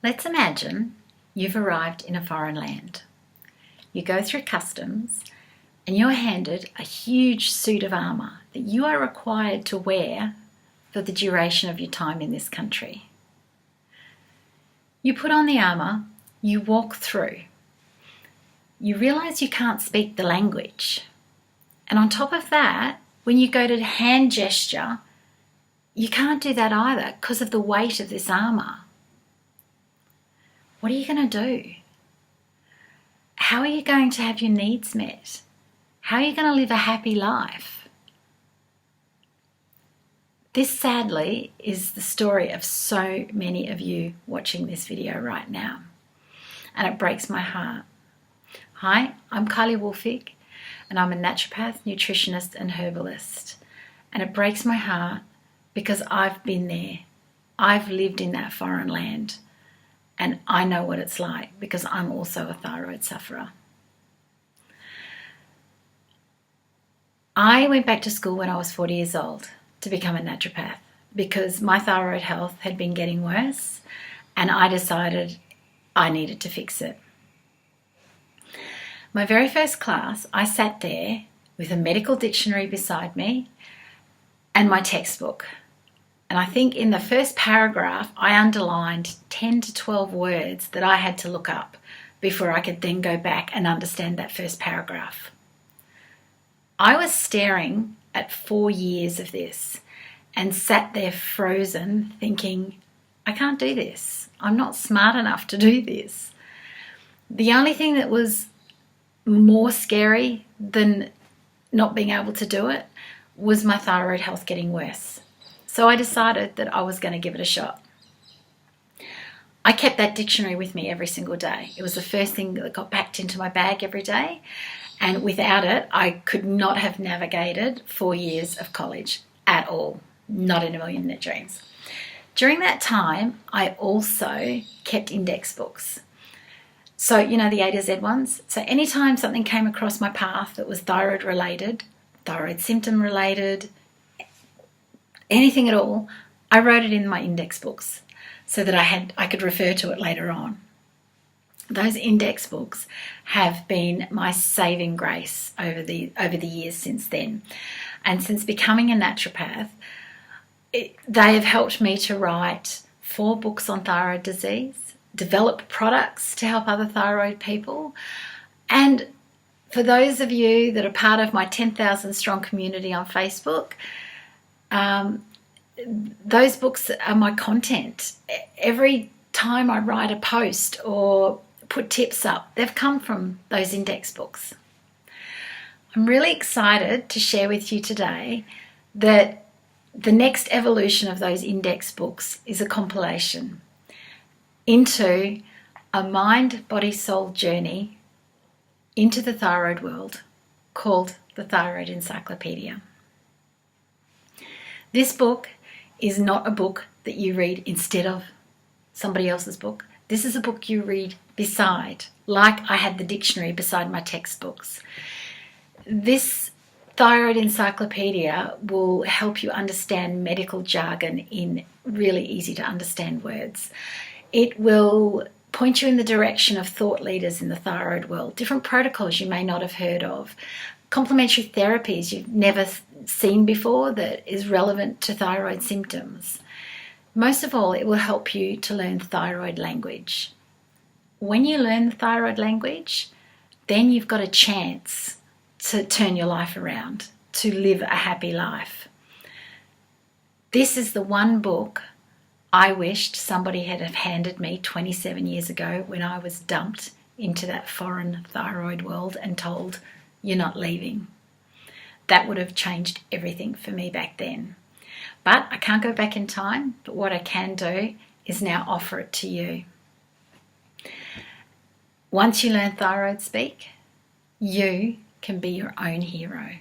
Let's imagine you've arrived in a foreign land. You go through customs and you're handed a huge suit of armour that you are required to wear for the duration of your time in this country. You put on the armour, you walk through. You realise you can't speak the language. And on top of that, when you go to hand gesture, you can't do that either because of the weight of this armour. What are you going to do? How are you going to have your needs met? How are you going to live a happy life? This, sadly, is the story of so many of you watching this video right now, and it breaks my heart. Hi, I'm Kylie Wolfig, and I'm a naturopath, nutritionist, and herbalist, and it breaks my heart because I've been there. I've lived in that foreign land, and I know what it's like because I'm also a thyroid sufferer. I went back to school when I was 40 years old to become a naturopath because my thyroid health had been getting worse and I decided I needed to fix it. My very first class, I sat there with a medical dictionary beside me and my textbook. And I think in the first paragraph, I underlined 10 to 12 words that I had to look up before I could then go back and understand that first paragraph. I was staring at 4 years of this and sat there frozen thinking, I can't do this. I'm not smart enough to do this. The only thing that was more scary than not being able to do it was my thyroid health getting worse. So I decided that I was going to give it a shot. I kept that dictionary with me every single day. It was the first thing that got packed into my bag every day. And without it, I could not have navigated 4 years of college at all. Not in a million dreams. During that time, I also kept index books. So, you know, the A to Z ones. So anytime something came across my path that was thyroid related, thyroid symptom related, anything at all, I wrote it in my index books so that I could refer to it later on. Those index books have been my saving grace over the years since then. And since becoming a naturopath, they have helped me to write 4 books on thyroid disease, develop products to help other thyroid people. And for those of you that are part of my 10,000 strong community on Facebook, those books are my content. Every time I write a post or put tips up, they've come from those index books. I'm really excited to share with you today that the next evolution of those index books is a compilation into a mind, body, soul journey into the thyroid world called the Thyroid Encyclopedia. This book is not a book that you read instead of somebody else's book. This is a book you read beside, like I had the dictionary beside my textbooks. This Thyroid Encyclopedia will help you understand medical jargon in really easy to understand words. It will point you in the direction of thought leaders in the thyroid world, different protocols you may not have heard of, complementary therapies you've never seen before that is relevant to thyroid symptoms. Most of all, it will help you to learn thyroid language. When you learn the thyroid language, then you've got a chance to turn your life around, to live a happy life. This is the one book I wished somebody had have handed me 27 years ago when I was dumped into that foreign thyroid world and told, you're not leaving. That would have changed everything for me back then. But I can't go back in time, but what I can do is now offer it to you. Once you learn thyroid speak, you can be your own hero.